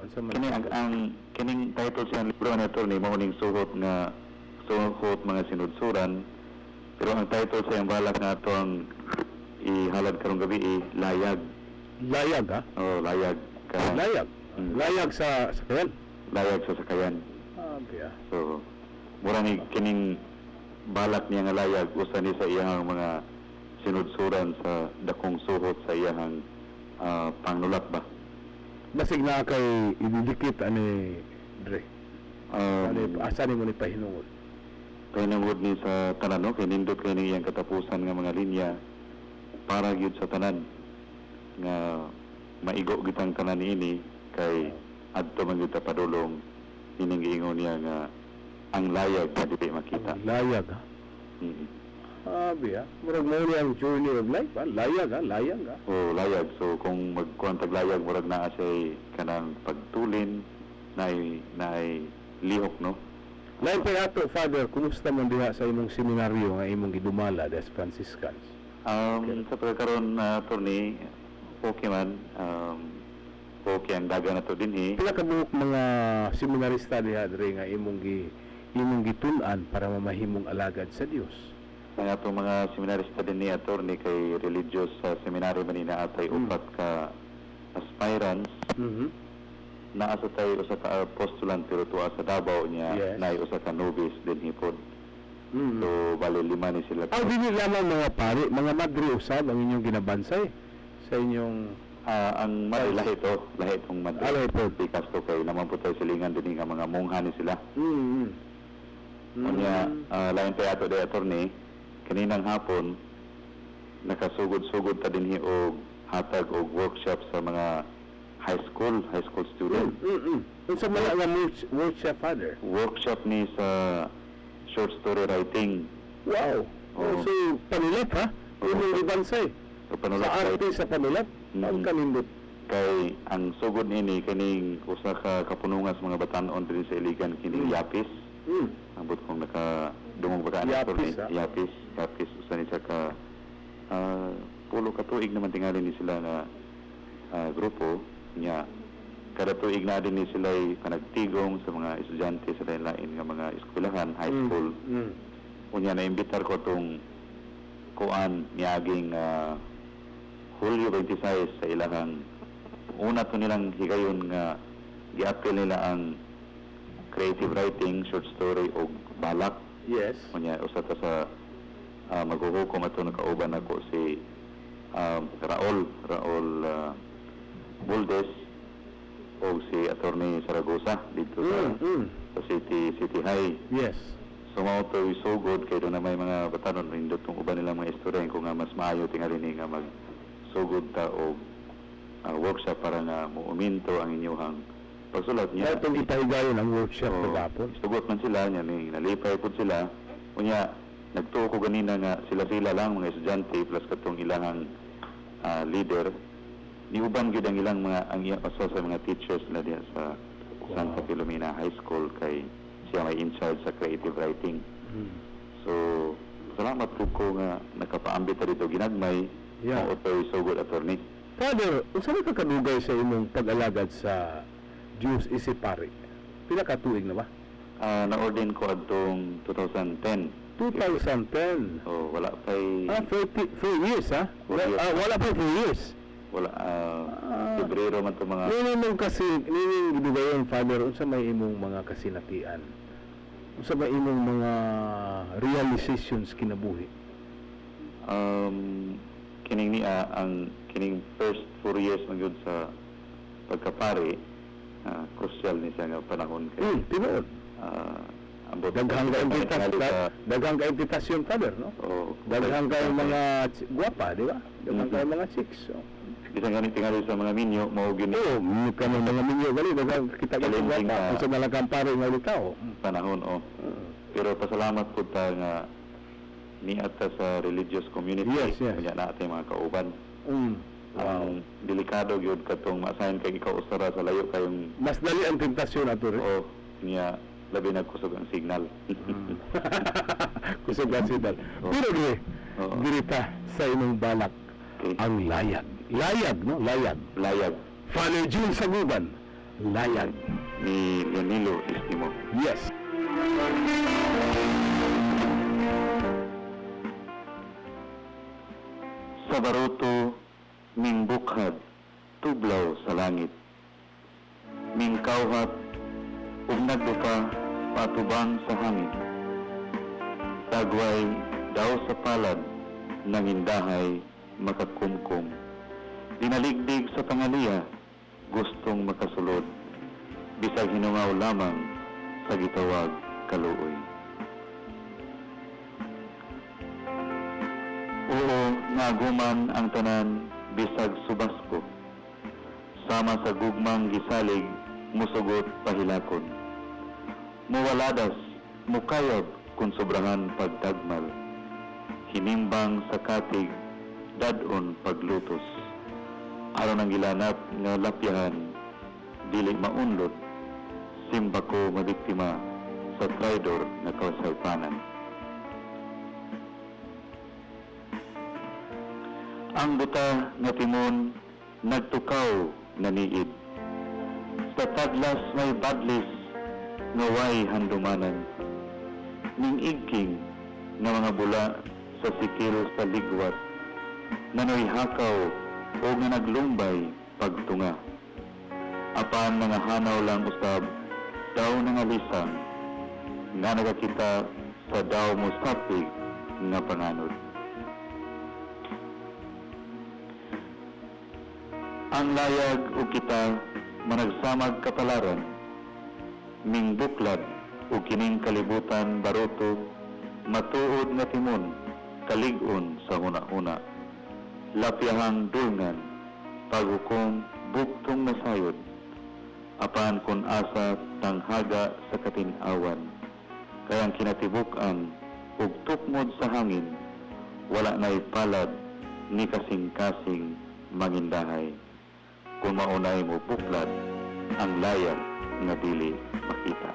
Asa man? Kining title sa libro na ito ni mauning suhot mga sinudsuran, pero ang title sa yung balak nga ito ang ihalad karong gabi layag. Layag, ha? Oh, layag. Layag? Layag sa sakayan? Layag sa sakayan. Okay, So, mura ni kining balak niya nga layag usa ni sa iyang mga sinudsuran sa dakong suhot sa iyang pangnulat ba. Basig na kay ididikit ani Dre. Asa ni mo ni pahinungod? Pahinungod ni sa tanan, no? Kay nindot kay iyang katapusan nga mga linya para gyud sa tanan nga maigo gitang tanan niini kay adto man gyud ta padulong ining giingon niya nga ang layag na dili makita. Ang layag, ha? Sabi, ha? Murag mo ni ang journey of life, ha? Layag, ha? Layag, ha? O layag. So kung magkuantag layag murag naa siya kanang pagtulin na lihok, no? Lain pa ato, Father, kumusta man diha sa imong seminaryo nga imong gidumala des Franciscans? Sa pagkakaroon na attorney, okay man. Okay ang daga na to din Pila ka buok mga seminarista diha Dre nga imong gitun-an para mamahimong alagad sa Dios? Ang atong mga seminarista din ni attorney kay religious sa seminary manina atay upat ka aspirants. Naasa tayo usa ka postulant pero tuwa sa Davao niya na usa ka novice din hipod. So bali 5 ni sila. Dili lamang mga pari, mga madre usab ang inyong ginabansay sa inyong ang lahi itong madre. Lahi po. Because to kay naman po tayo silingan din nga mga mongha ni sila. Unya lain tayo ato day attorney kaninang hapon nakasugod-sugod ta dinhi og hatag og workshop sa mga high school student. Unsa man nga workshop, Father? Workshop ni sa short story writing. Wow. So panulat, ha? Imong gibansay. Panulat sa arte sa panulat. Ang kanindot. Kay ang sugod nini kining usa ka kapunungan sa mga batan-on diri sa Iligan kining Yapis. Ambot kong nakadungog ba ka Yapis usa ni sa ka pulo ka tuig naman tingali ni sila nga grupo niya. Kada tuig na din ni sila panagtigong sa mga estudyante sa lain nga mga eskwelahan, high school. Unya na imbitar ko tong kuan niaging Hulyo 26 sa ilahang una to nilang higayon nga gi-appeal nila ang creative writing, short story o balak. Yes. Unya usa ta sa maghuhukom ato nakauban ako si Raul Buldes o si Attorney Saragosa dito sa City High. Yes. So mao to so good kay do na may mga batanon nindot tong uban nilang mga istorya ko nga mas maayo tingali ni nga mag sugod ta og workshop para nga muuminto ang inyong pagsulat niya. Itong ipahigayon ang workshop kagapon. Sugot man sila niya ni nalipay pud sila. Unya nagtuo ko ganina nga sila lang mga estudyante plus katong ilang leader niuban gyud ang ilang mga ang asa sa mga teachers na diha sa Santa Filomena High School kay siya may in charge sa creative writing. So salamat po ko nga nakapaambit dito ginagmay. Otoy so good attorney. Father, unsa man ka kadugay sa imong pag-alagad sa Diyos Isipari? Pila ka tuig na ba? Na-ordain ko adtong 2010. 2010. Oh, wala pa'y 4 years, ha? Wala pa 4 years. Wala Pebrero man to mga ninong gidugayon, Father, unsa may imong mga kasinatian? Unsa may imong mga realizations kinabuhi? Kining kining first 4 years man gyud sa pagkapari, crucial ni siya nga panahon kay tinuod. Daghang ka imbitasyon, Father, no? Daghang ka mga guwapa, di ba? Daghang ka mga chicks. Bisang ganit tingali sa mga minyo, mao gyud ni kanang mga minyo gali daghang kita guwapa sa malakang pare nga litaw. Panahon Pero pasalamat pud ta nga niata sa religious community. Kanya na atay mga kauban. Ang delikado gyud katong maasahan kay ikaw usara sa layo kayong mas dali ang tentasyon ato rin. Niya labi nagkusog ang signal. Kusog ang signal. Pero dirita sa imong balak ang layag. Layag, no? Layag. Layag. Father June Saguban, Layag. ni Leonilo Istimo. Yes. Sa baruto, ming bukhad, tublaw sa langit. Ming kawhat, ug nagdupa, patubang sa hangin. Tagway, daw sa palad, nangindahay, makakumkum. Dinaligdig sa pangaliya, gustong makasulod. Bisag hinungaw lamang sa gitawag kaluoy. Oo, naguman ang tanan, bisag subasko. Sama sa gugmang gisalig, musugot pahilakon. Muwaladas, mukayab kung sobrahan pagtagmal. Hinimbang sa katig, dadon paglutos. Aron ang gilanap nga lapyahan, dili maunlod, simba ko mabiktima sa traidor na kausalpanan. Ang buta nga timon, nagtukaw na niid. Sa taglas may badlis, nga way handumanan. Ning igking nga mga bula sa sikil sa ligwat, nanoy hakaw o nga naglumbay pagtunga. Apan nga hanaw lang usab, daw nga lisang, nga nagakita sa daw mo sapig nga panganod. Ang layag o kita managsamag kapalaran, ming buklad o kining kalibutan baruto, matuod nga timon, kalig-on sa huna-una. Lapyahang dulngan, paghukom, buktong nasayod, apan kun asa tanghaga sa katinawan, kayang kinatibuk-an, ug tukmod sa hangin, wala na'y palad, ni kasing-kasing mangindahay. Kung maunay mo buklad, ang layag nga dili makita.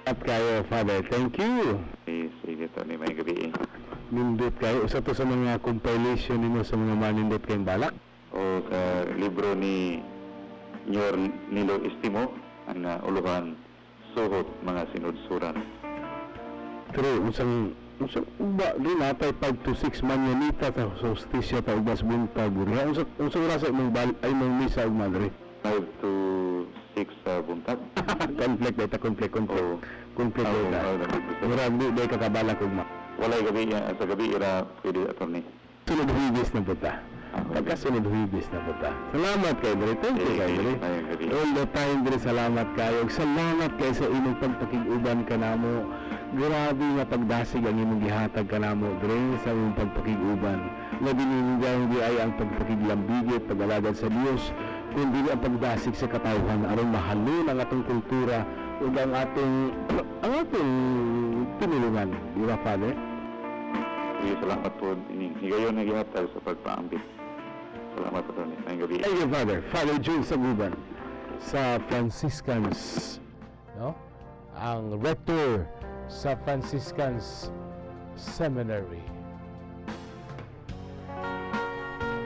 At kayo, Father. Thank you. Sige to ni may gabi. Nindot kayo. Usa to sa mga compilation nimo sa mga manindot kayong balak. O libro ni Nyor Nilo Istimo, ang uluhan suhot mga sinudsuran. True. Usang uba din natay 5 to 6 manyanita sa hostisya ta ubas buntag guriha. Usang rasa imong ay mong misa ug madre. 5 to 6 sa buntag. Conflict data conflict. Oo. Conflict data. Murag di day kakabala kog ma. Walay gabi sa gabi ira pwede attorney. Sunod huwibis na puta. Pagkasunod huwibis na puta. Salamat kay Dre. Thank you kay Dre. All the time Dre, salamat kayo. Salamat kay sa imong pagpakiguban kanamo. Grabe nga pagdasig ang imong gihatag kanamo Dre sa imong pagpakiguban. Labi ninyo hindi ay ang pagpakiglambigit, pag-alagad sa Dios, kundi ang pagdasig sa katawhan aron mahalin ang atong kultura ug ang atong tinulungan. Di ba, Father? Sige, salamat po. Higayon na gihatag sa pagpaambit. Salamat po, Tony. Ngayong gabi. Thank you, Father. Father Jules Saguban sa Franciscans, no? Ang rector sa Franciscans Seminary.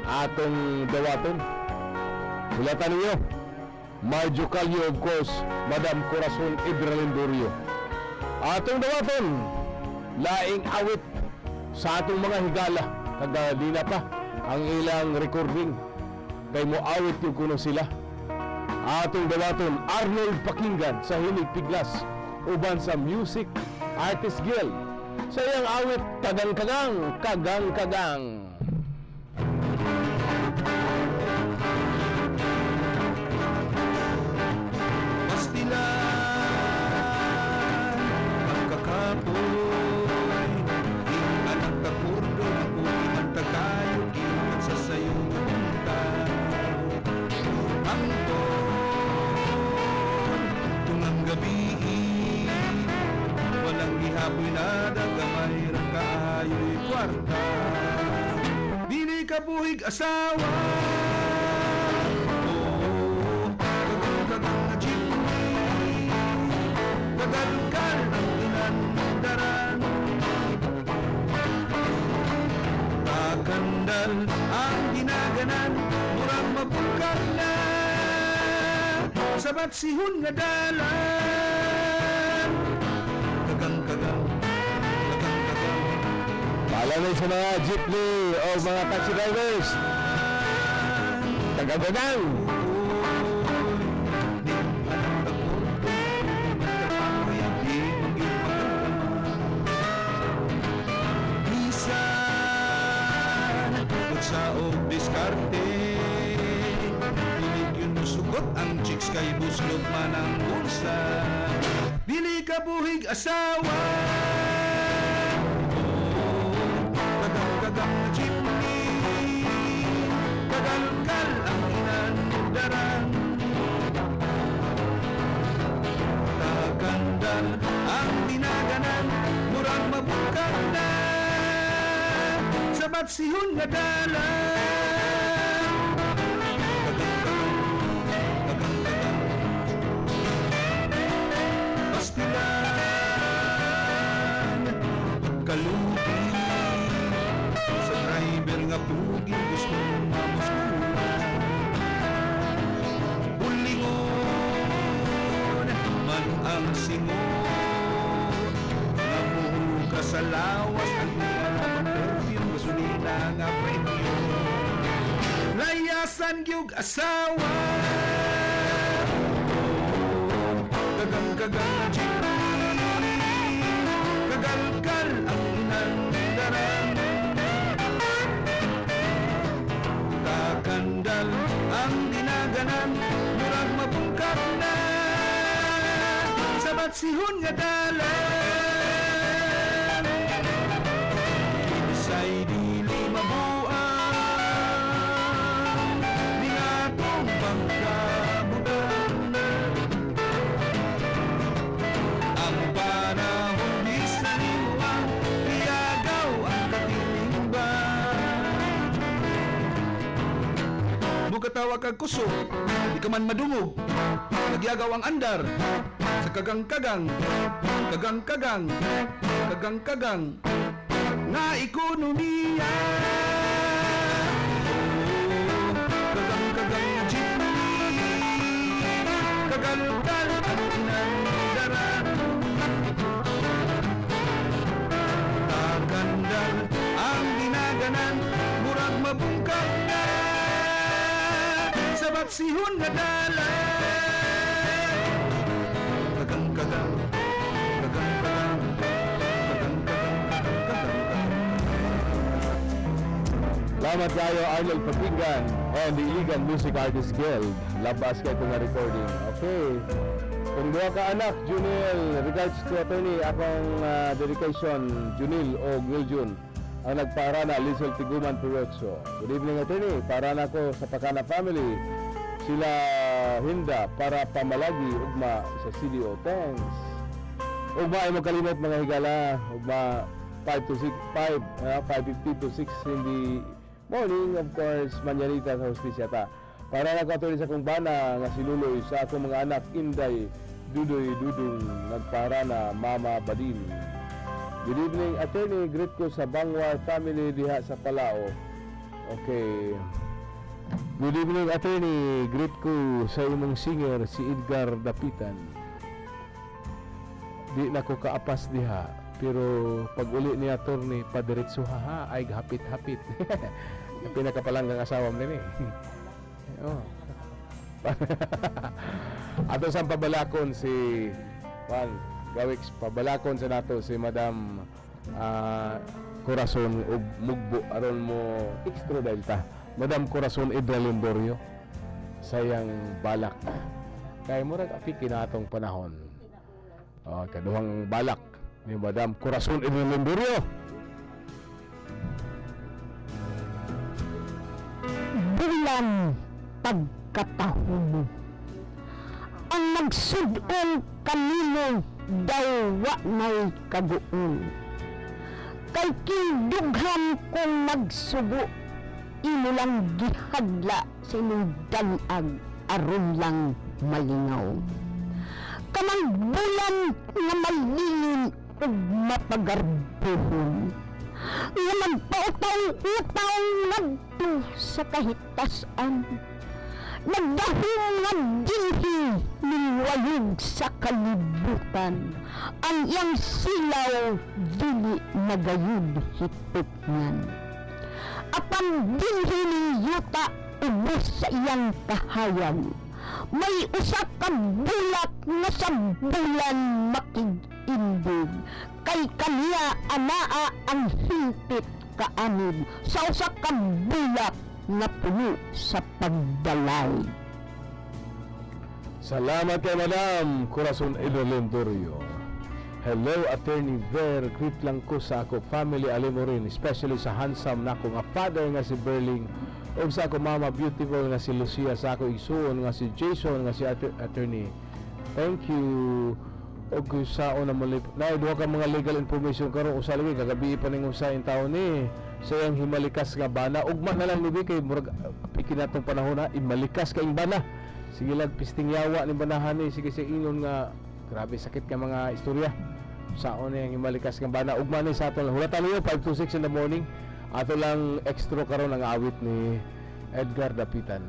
Atong dawaton. Hulatan ninyo. Marjo Calio, of course, Madam Corazon Ibralendorio. Atong dawaton. Laing awit sa atong mga higala. Kagadina pa ang ilang recording. Kay mo awit yung kuno sila. Atong dawaton, Arnold Pakinggan sa Hilig Piglas. Uban sa Music Artist Guild. Sa iyang awit, kagang-kagang, kagang-kagang. Pastilan ang kakapoy, ingat ang kakurdo na puti ang tagayo, ingat sa sayong punta. Ang tungang gabi, walang ihapoy na dagamay rang kaayo'y kwarta. Dili ka buhig asawa, kagang-kagang na jeepney, kagal-gal ang inandaran. Kakandal ang ginaganan, sabat sihon nga dalan. Kagang-kagang, kagang-kagang. Paalam sa mga jeepney o mga taxi drivers. Tagadagang. Sa og diskarte pilig yun musugot ang chicks kay buslot man ang bulsa. Dili ka buhig asawa. Kagang-kagang na jeepney, kagalkal ang inandaran. Kagandal ang dinaganan, murang mabukang na sabat sihon nga dalan. Kagang-kagang, pastilan, kalupi sa driver nga pugi gusto mamusmulan. Bulingon man ang singon, namuhuga sa lawas ang perfume, gasolina nga premium. Layasan gyug asawa. Kagang-kagang na jeepney, kagalkal ang inandaran. Kakandal ang dinaganan, murag mabungkak na sabat sihon nga dalan. Say dili mabuang ni atong pagkabudan. Ang panahon di saniwang iyagaw ang katilingban. Bukatawa kag kusog, di ka man madungog, nagyagaw ang andar sa kagang-kagang, kagang-kagang, kagang-kagang na ekonomiya. Kagang-kagang na jeepney, kagalkal ang inandaran. Kagandal ang dinaganan, murag mabungkak na sabat sihon nga dalan. Kagang-kagang, kagang-kagang, Salamat kayo Arnold Papingan and the Iligan Music Artists Guild. Labas kayo itong recording. Okay. Kung duha ka anak, Junil, regards to attorney, akong dedication, Junil o Giljun, ang nagpara na Lizel Tiguman Perotso. Good evening attorney, para na ko sa Pakana family. Sila Hinda para pamalagi ugma sa CDO. Thanks. Ugma ay magkalimot mga higala. Ugma 5:50 to 6 in the morning, of course, manyanita sa hostisya ta. Para nagkatuloy sa kong bana nga siluloy sa akong mga anak, Inday, Dudoy, Dudong, nagpara na Mama Badin. Good evening, attorney. Greet ko sa Bangwar family diha sa Palao. Okay. Good evening, attorney. Greet ko sa imong singer, si Edgar Dapitan. Di na ko kaapas diha, pero pag uli ni attorney, padiretso haha, ay hapit-hapit. Pinakapalanggang asawa mo din eh. Oh. Ato sa pabalakon si Juan Gawix, pabalakon sa nato si Madam Corazon ug Mugbo aron mo extra delta. Madam Corazon Idralimborio, sayang balak. Kay murag apiki na atong panahon. Kaduhang balak ni Madam Corazon Idralimborio. Bulan pagkatahon ang magsudong kanino daw wa may kaguon. Kay kindughan kong magsugo, imo lang gihadla sa inyong danag aron lang malingaw. Kanang bulan nga malilin ug mapagarbuhon, nga magpautaw-utaw ngadto sa kahitasan. nagdahong dinhi ningwalog sa kalibutan, ang iyang silaw dili nagayud hipotngan. Apan dinhi ni yuta ubos sa iyang kahayag, may usa ka bulak nga sa bulan makig-indog, kay kaniya anaa ang hingpit kaanib sa usa ka bulak nga puno sa pagdalay. Salamat kay Madam Corazon Evelyn Dorio. Hello, Attorney Ver. Greet lang ko sa ako family Alimorin, especially sa handsome na akong father nga si Berling, o sa ako mama beautiful nga si Lucia, sa ako isuon nga si Jason nga si Attorney. Thank you. Og sa una mo na duha ka mga legal information karon usa lagi kagabi pa ning usa in taon ni sa iyang himalikas nga bana. Ugma na lang nibi kay murag pikin natong panahon na imalikas ka ing bana. Sige lang pisting yawa ni banahan ni sige sa ingon nga grabe sakit ka mga istorya. Saon ni ang himalikas nga bana. Ugma ni sa aton hulatan niyo 5 to 6 in the morning. Ato lang extra karon ang awit ni Edgar Dapitan.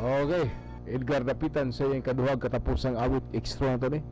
Okay, Edgar Dapitan sa iyang kaduhag katapusang awit extra na to ni.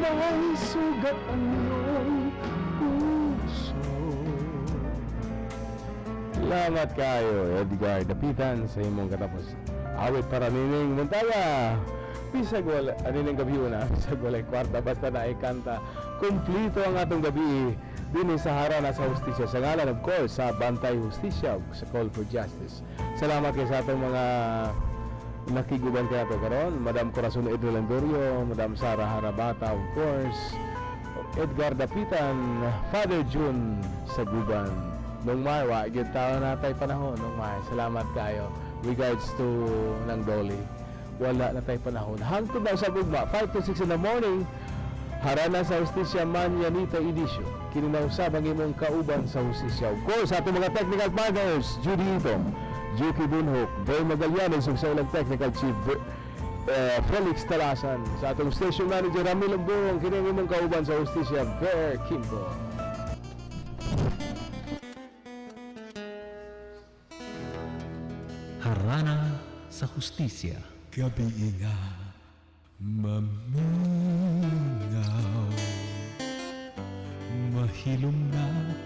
may sugat ang iyong puso. Salamat kayo, Edgar Dapitan, sa imong katapos. Awit para nining Montaga. Bisag wala, anining gabi una, bisag walay kwarta, basta na ikanta. Kumplito ang atong gabi din sa harana sa hustisya. Sa ngalan, of course, sa Bantay Hustisya, sa Call for Justice. Salamat kayo sa atong mga nakiguban kaya to karon, Madam Corazon Idrelendorio, Madam Sara Harabata, of course, Edgar Dapitan, Father June sa guban. Nung May, wagin tao na tayo panahon. Nung May, salamat kayo. Regards to ng Dolly. Wala na tayo panahon. Hangtod na sa gugma, 5 to 6 in the morning, harana sa Hustisya Manyanita Edisyo. Kininausab ang imong kauban sa Hustisya. Of course, ating mga technical partners, Judy Itong, Juki Bunhok, Boy Magallanes, sa ilang technical chief, Felix Talasan, sa atong station manager, Ramil Lambong, kining imong kauban sa Hustisya, Bear Kimbo. Harana sa Hustisya. Gabi nga mamingaw, mahilom na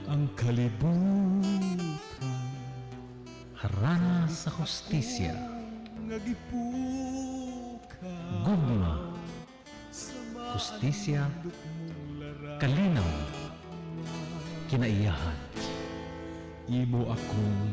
ang kalibutan. Harana sa Hustisya. Ngagipuka Gugma. Hustisya. Kalinaw. Kinaiyahan. imo akong